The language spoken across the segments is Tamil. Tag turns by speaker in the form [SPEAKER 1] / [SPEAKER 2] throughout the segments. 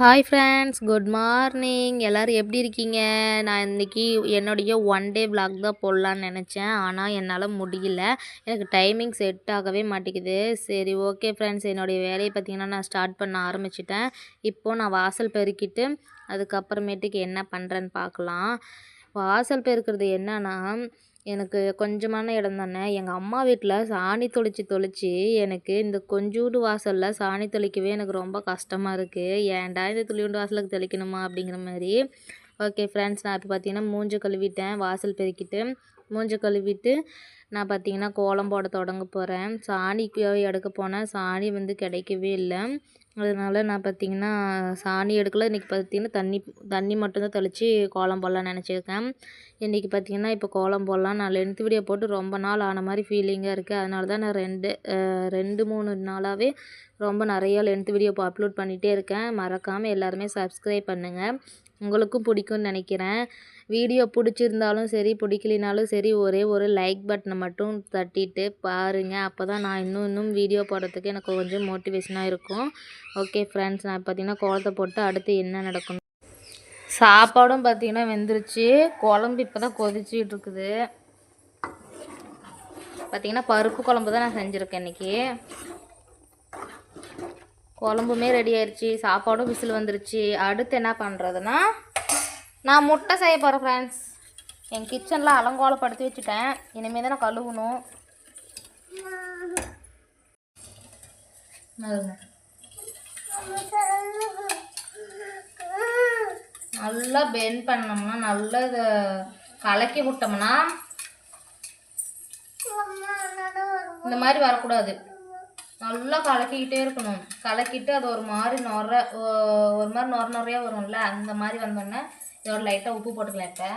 [SPEAKER 1] Hi friends, good morning. எல்லோரும் எப்படி இருக்கீங்க? நான் இன்றைக்கி என்னுடைய ஒன் டே vlog தான் போடலான்னு நினச்சேன். ஆனால் என்னால் முடியல. எனக்கு டைமிங் செட் ஆகவே மாட்டேங்குது. சரி, ஓகே ஃப்ரெண்ட்ஸ், என்னுடைய வேலையை பார்த்திங்கன்னா நான் ஸ்டார்ட் பண்ண ஆரம்பிச்சிட்டேன். இப்போது நான் வாசல் பெருக்கிட்டு அதுக்கப்புறமேட்டுக்கு என்ன பண்ணுறேன்னு பார்க்கலாம். வாசல் பெருக்கிறது என்னன்னா, எனக்கு கொஞ்சமான இடம் தானே. எங்கள் அம்மா வீட்டில் சாணி தொளிச்சு எனக்கு இந்த கொஞ்சூண்டு வாசலில் சாணி தெளிக்கவே எனக்கு ரொம்ப கஷ்டமாக இருக்குது. ஏன்டா இந்த துளியுண்டு வாசலுக்கு தெளிக்கணுமா அப்படிங்கிற மாதிரி. ஓகே ஃப்ரெண்ட்ஸ், நான் இப்போ பார்த்தீங்கன்னா மூஞ்ச கழுவிட்டேன். வாசல் பெருக்கிட்டு மூஞ்ச கழுவிட்டு நான் பார்த்தீங்கன்னா கோலம் போட தொடங்க போகிறேன். சாணிக்கு எடுக்க போனேன். சாணி கிடைக்கவே இல்லை. அதனால நான் பார்த்தீங்கன்னா சாணி எடுக்கல. இன்றைக்கி பார்த்தீங்கன்னா தண்ணி மட்டும்தான் தெளித்து கோலம் போடலான்னு நினச்சிருக்கேன். இன்றைக்கி பார்த்தீங்கன்னா இப்போ கோலம் போடலாம். நான் லென்த் வீடியோ போட்டு ரொம்ப நாள் ஆன மாதிரி ஃபீலிங்காக இருக்குது. அதனால தான் நான் 3 நாளாகவே ரொம்ப நிறையா லென்த் வீடியோ அப்லோட் பண்ணிகிட்டே இருக்கேன். மறக்காமல் எல்லாருமே சப்ஸ்கிரைப் பண்ணுங்கள். உங்களுக்கும் பிடிக்கும்னு நினைக்கிறேன். வீடியோ பிடிச்சிருந்தாலும் சரி, பிடிக்கலினாலும் சரி, ஒரே ஒரு லைக் பட்டனை மட்டும் தட்டிட்டு பாருங்கள். அப்போ தான் நான் இன்னும் வீடியோ போடுறதுக்கு எனக்கு கொஞ்சம் மோட்டிவேஷனாக இருக்கும். ஓகே ஃப்ரெண்ட்ஸ், நான் பார்த்திங்கன்னா கோலத்தை போட்டு அடுத்து என்ன நடக்கும். சாப்பாடும் பார்த்திங்கன்னா வெந்துருச்சு. குழம்பு இப்போ தான் கொதிச்சிட்டு இருக்குது. பார்த்திங்கன்னா பருப்பு குழம்பு தான் நான் செஞ்சுருக்கேன் இன்றைக்கி. குழம்புமே ரெடி ஆயிடுச்சு. சாப்பாடும் விசில் வந்துருச்சு. அடுத்து என்ன பண்ணுறதுன்னா, நான் முட்டை செய்ய போகிறேன் ஃப்ரெண்ட்ஸ். என் கிச்சனில் அலங்கோலப்படுத்தி வச்சுட்டேன். இனிமேல் தான் நான் கழுவணும். நல்லா பெண்ட் பண்ணோம்னா, நல்லா இதை கலக்கி விட்டோம்னா இந்த மாதிரி வரக்கூடாது. நல்லா கலக்கிக்கிட்டே இருக்கணும். கலக்கிட்டு அது ஒரு மாதிரி நொறையாக வரும்ல, அந்த மாதிரி வந்தோடனே இதோட லைட்டாக உப்பு போட்டுக்கலாம். இப்போ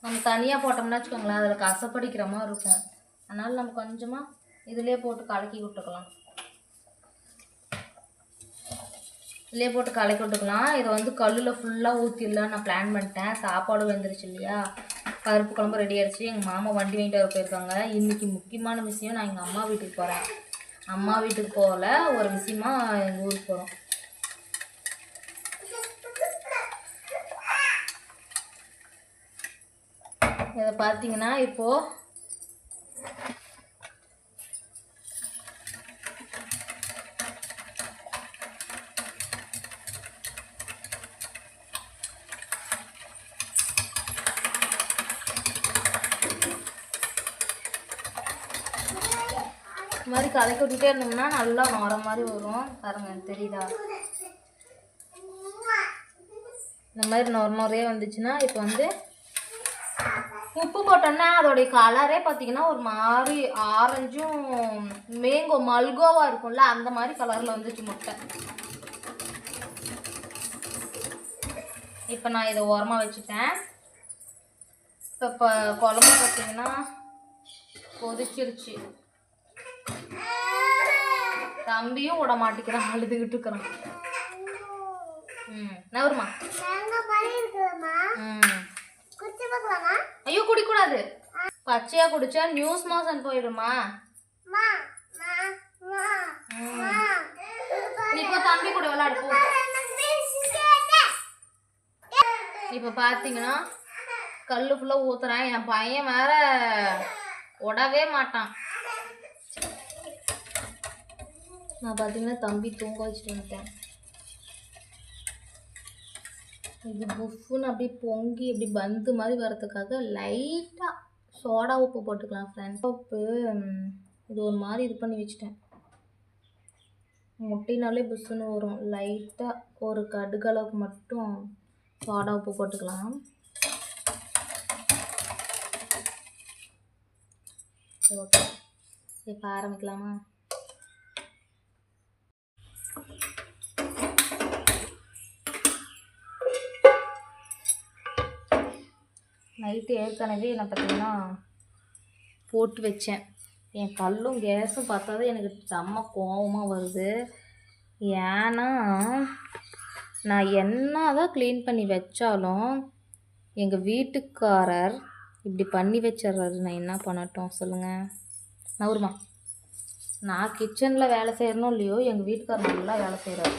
[SPEAKER 1] நம்ம தனியாக போட்டோம்னா வச்சுக்கோங்களேன், அதில் கசப்படிக்கிற மாதிரி இருக்கும். அதனால் நம்ம கொஞ்சமாக இதிலே போட்டு கலக்கி விட்டுக்கலாம். இதிலே போட்டு கலக்கி விட்டுக்கலாம். இதை கல்லில் ஃபுல்லாக ஊற்றிடலாம் நான் பிளான் பண்ணிட்டேன். சாப்பாடு வெந்துருச்சு இல்லையா, பருப்பு குழம்பு ரெடி ஆகிடுச்சு. எங்கள் மாமா வண்டி வாங்கிட்டு வர போயிருக்காங்க. இன்றைக்கி முக்கியமான விஷயம், நான் எங்கள் அம்மா வீட்டுக்கு போகிறேன். அம்மா வீட்டுக்கு போகல, ஒரு விஷயமா எங்கள் ஊருக்கு போகிறோம். இதை பார்த்தீங்கன்னா இப்போது இந்த மாதிரி கலக்கி விட்டுட்டே இருந்தோம்னா நல்லா நுர மாதிரி வரும். பாருங்க, தெரியுதா? இந்த மாதிரி நுறையே வந்துச்சுன்னா இப்போ உப்பு போட்டோம்னா அதோடைய கலரே பார்த்தீங்கன்னா ஒரு மாதிரி ஆரஞ்சும் மல்கோவா இருக்கும்ல, அந்த மாதிரி கலரில் வந்துச்சு முட்டை. இப்போ நான் இதை ஓரமாக வச்சுட்டேன். இப்போ குழம்பு பார்த்தீங்கன்னா கொதிச்சிருச்சு. தம்பியும் விட மாட்டேங்கிறான், அழுதுகிட்டு இருக்கிறான். நவருமா. ஐயோ, குடிக்கூடாது. பச்சையா குடிச்சா நியூஸ் மோஷன் போயிடுமா. இப்போ தம்பி கூட விளையாடு போ. இப்போ பார்த்தீங்கன்னா கல்லு ஃபுல்லாக ஊற்றுறேன். என் பையன் வேற உடவே மாட்டான். நான் பார்த்தீங்கன்னா தம்பி தூங்க வச்சுட்டு வந்துட்டேன். இது புஃப்னு அப்படி பொங்கி இப்படி பந்து மாதிரி வரதுக்காக லைட்டாக சோடா உப்பு போட்டுக்கலாம் ஃப்ரெண்ட்ஸ். உப்பு இது ஒரு மாதிரி இது பண்ணி வச்சுட்டேன். முட்டைனாலே புஷ்ஷுன்னு வரும். லைட்டாக ஒரு கடுகளவுக்கு மட்டும் சோடா உப்பு போட்டுக்கலாம். ஓகே, இப்போ ஆரம்பிக்கலாமா? நைட்டு ஏற்கனவே நான் பார்த்தீங்கன்னா போட்டு வச்சேன். என் கல்லும் கேஸும் பார்த்தா தான் எனக்கு செம்ம கோவமாக வருது. ஏன்னா நான் என்ன தான் க்ளீன் பண்ணி வச்சாலும் எங்கள் வீட்டுக்காரர் இப்படி பண்ணி வச்சிட்றாரு. நான் என்ன பண்ணட்டும் சொல்லுங்கள்? நவருமா. நான் கிச்சனில் வேலை செய்கிறனோ இல்லையோ, எங்கள் வீட்டுக்காரர் நல்லா வேலை செய்கிறாரு.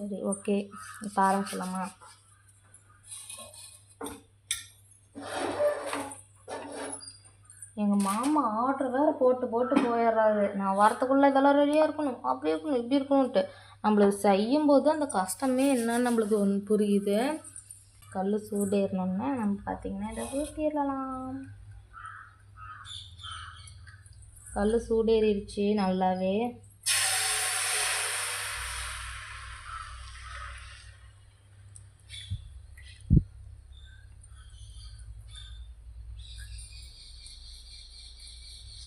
[SPEAKER 1] சரி ஓகே, இப்போ ஆரம்பிச்சிடலாமா? எங்கள் மாமா ஆர்டர் வேறு போட்டு போட்டு போயிடுறாரு. நான் வரத்துக்குள்ளே இதெல்லாம் ரெடியாக இருக்கணும், அப்படி இருக்கணும், இப்படி இருக்கணும்ன்ட்டு. நம்மளுக்கு செய்யும்போது அந்த கஷ்டமே என்னன்னு நம்மளுக்கு ஒன்று புரியுது. கல் சூடேறணுன்னா நம்ம பார்த்திங்கன்னா இதை ஊற்றிடலாம். கல் சூடேறிடுச்சு நல்லாவே.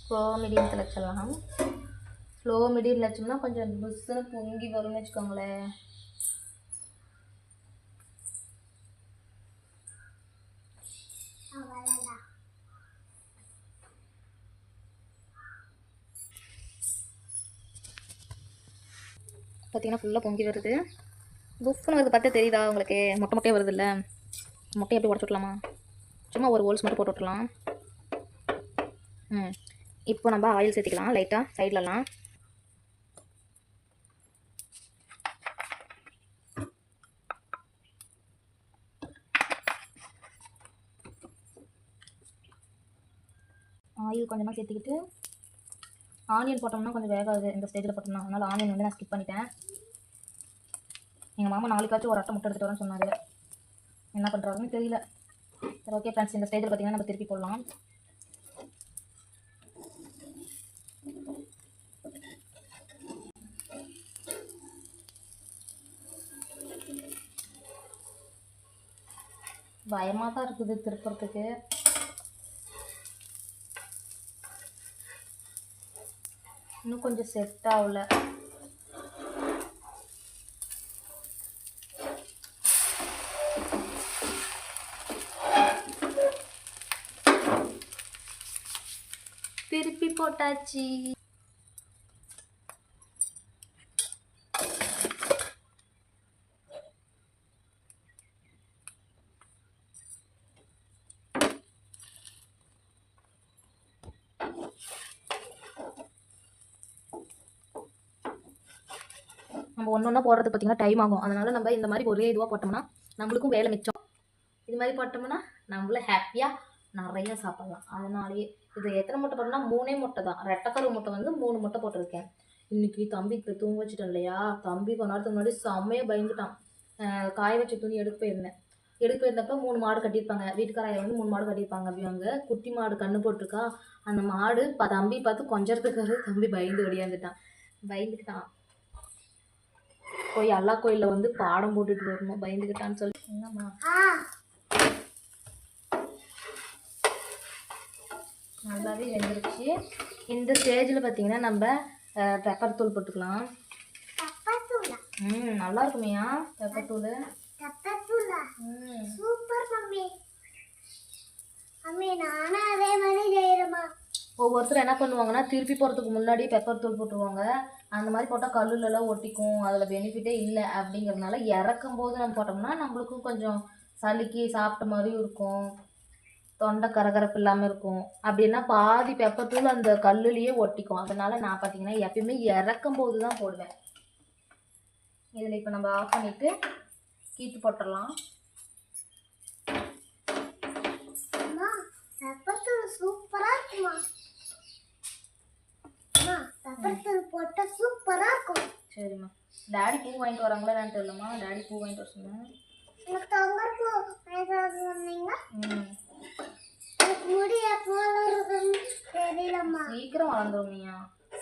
[SPEAKER 1] ஸ்லோ மீடியத்தில் வச்சிடலாம். ஸ்லோ மீடியத்தில் வச்சோம்னா கொஞ்சம் புஷ்ஷுன்னு பொங்கி வரும்னு வச்சுக்கோங்களேன். பார்த்தீங்கன்னா ஃபுல்லாக பொங்கி வருது. புஷ்ஷுன்னு வருது, பார்த்தே தெரியுதா உங்களுக்கு? மொட்டை மொட்டையாக வருது இல்லை? மொட்டையை எப்படி உடச்சு விட்லாமா? சும்மா ஒரு ஹோல்ஸ் மட்டும் போட்டு விட்றலாம். இப்போ நம்ம ஆயில் சேர்த்திக்கலாம் லைட்டாக சைட்லலாம். ஆயில் கொஞ்சமாக சேர்த்துக்கிட்டு ஆனியன் போட்டோம்னா கொஞ்சம் வேகாது இந்த ஸ்டேஜில் போட்டோம்னா, அதனால் ஆனியன் வந்து நான் ஸ்கிப் பண்ணிட்டேன். எங்கள் மாமா நாளைக்காச்சும் ஒரு அட்டை முட்டை எடுத்துகிட்டு வரேன்னு சொன்னார். என்ன பண்ணுறாருன்னு தெரியல. சரி ஓகே ஃப்ரெண்ட்ஸ், இந்த ஸ்டேஜில் பார்த்தீங்கன்னா நம்ம திருப்பி போடலாம். பயமாக தான் இருக்குது திருப்புறதுக்கு. இன்னும் கொஞ்சம் செட் ஆகல. திருப்பி போட்டாச்சு. நம்ம ஒன்று ஒன்றா போடுறது பார்த்திங்கன்னா டைம் ஆகும். அதனால் நம்ம இந்த மாதிரி ஒரே இதுவாக போட்டோம்னா நம்மளுக்கும் வேலை மிச்சம். இது மாதிரி போட்டோம்னா நம்மள ஹாப்பியாக நிறையா சாப்பிட்லாம். அதனாலேயே இது எத்தனை முட்டை போட்டோம்னா 3 முட்டை தான். ரெட்டைக்கரு முட்டை வந்து 3 முட்டை போட்டிருக்கேன். இன்றைக்கி தம்பிக்கு தூங்க வச்சுட்டேன் இல்லையா, தம்பி கொஞ்ச நேரத்துக்கு முன்னாடி செம்மையாக பயந்துட்டான். காய வச்ச துணி எடுக்க போயிருந்தப்போ 3 மாடு கட்டியிருப்பாங்க. வீட்டுக்காரையை வந்து 3 மாடு கட்டியிருப்பாங்க. அப்படி அவங்க குட்டி மாடு கன்று போட்டிருக்கா. அந்த மாடு தம்பி பார்த்து கொஞ்சத்துக்காரு தம்பி பயந்துக்கிட்டான். போய் அல்லா கோயிலில் வந்து பாடம் போட்டுட்டு வரணும், பயந்துக்கிட்டான்னு சொல்லி. என்னம்மா நல்லாவே வெந்துருச்சு. இந்த ஸ்டேஜில் பார்த்தீங்கன்னா நம்ம பெப்பர் தூள் போட்டுக்கலாம். நல்லா இருக்குமையா பெப்பர் தூள். ஒவ்வொருத்தர் என்ன பண்ணுவாங்கன்னா திருப்பி போகிறதுக்கு முன்னாடி பெப்பர் தூள் போட்டுருவாங்க. அந்த மாதிரி போட்டால் கல்லுலலாம் ஒட்டிக்கும், அதில் பெனிஃபிட்டே இல்லை. அப்படிங்கிறதுனால இறக்கும் போது நம்ம போட்டோம்னா நம்மளுக்கும் கொஞ்சம் சளிக்கு சாப்பிட்ட மாதிரியும் இருக்கும், தொண்டை கரகரப்பு இல்லாமல் இருக்கும். அப்படின்னா பாதி பெப்பர் தூள் அந்த கல்லுலேயே ஒட்டிக்கும். அதனால் நான் பார்த்தீங்கன்னா எப்பயுமே இறக்கும் போது தான் போடுவேன். இதில் இப்போ நம்ம ஆஃப் பண்ணிவிட்டு கீத்து போட்டுடலாம். பெப்பர் தூள் சூப்பராக இருக்குமா? பெப்பர் தூள் போட்டால் சூப்பராக இருக்கும். சரிம்மா. டாடி பூ வாங்கிட்டு வராங்களா என்னன்னு தெரியலம்மா. டாடி பூ வாங்கிட்டு வர சொன்னேன். எனக்கு தங்கர் பூ வாங்கிட்டு வர சொன்னீங்க. முடி எப்போ வளருதுன்னு தெரியலம்மா. சீக்கிரம் வளர்ந்துருமியா.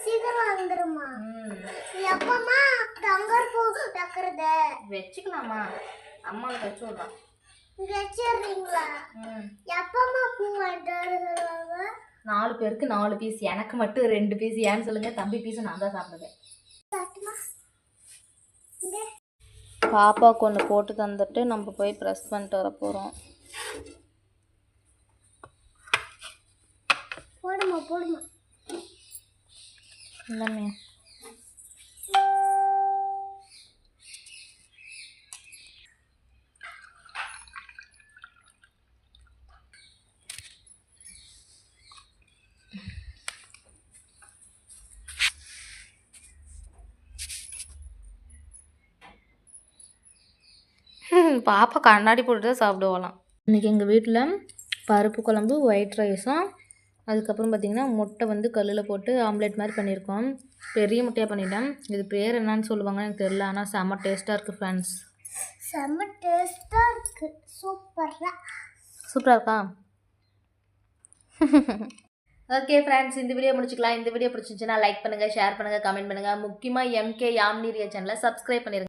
[SPEAKER 1] சீக்கிரம் வளர்ந்துருமா? எப்பமா தங்கர் பூ வைக்கிறது? வச்சுக்கலாமா, அம்மாவுக்கு வச்சு விடலாம். வச்சிடுறீங்களா? எப்பமா பூ வாங்கிட்டு வருவாங்க? 4 பேருக்கு 4 பீஸ், எனக்கு மட்டும் 2 பீஸ். ஏன்னு சொல்லுங்க, தம்பி பீஸ் நான் தான் சாப்பிடுவேன். பாப்பாவுக்கு ஒன்று போட்டு தந்துட்டு நம்ம போய் ப்ரெஸ் பண்ணிட்டு வர போகிறோம். போடுமா இல்லைண்ணே. பாப்பா கண்ணாடி போட்டு தான் சாப்பிடுவாளாம். இன்றைக்கி எங்கள் வீட்டில் பருப்பு குழம்பு, ஒயிட் ரைஸும், அதுக்கப்புறம் பார்த்திங்கன்னா முட்டை வந்து கல்லில் போட்டு ஆம்லேட் மாதிரி பண்ணியிருக்கோம். பெரிய முட்டையாக பண்ணிட்டேன். இது பேர் என்னன்னு சொல்லுவாங்கன்னு எனக்கு தெரியல. ஆனால் செம்ம டேஸ்ட்டாக இருக்குது ஃப்ரெண்ட்ஸ்.
[SPEAKER 2] செம்ம டேஸ்ட்டாக இருக்குது.
[SPEAKER 1] சூப்பராக இருக்கா? ஓகே ஃப்ரெண்ட்ஸ், இந்த வீடியோ முடிச்சுக்கலாம். இந்த வீடியோ பிடிச்சிருந்துச்சுன்னா லைக் பண்ணுங்கள், ஷேர் பண்ணுங்கள், கமெண்ட் பண்ணுங்கள். முக்கியமாக எம்கே யாமினி ரியா சேனலை சப்ஸ்கிரைப் பண்ணிடுங்க.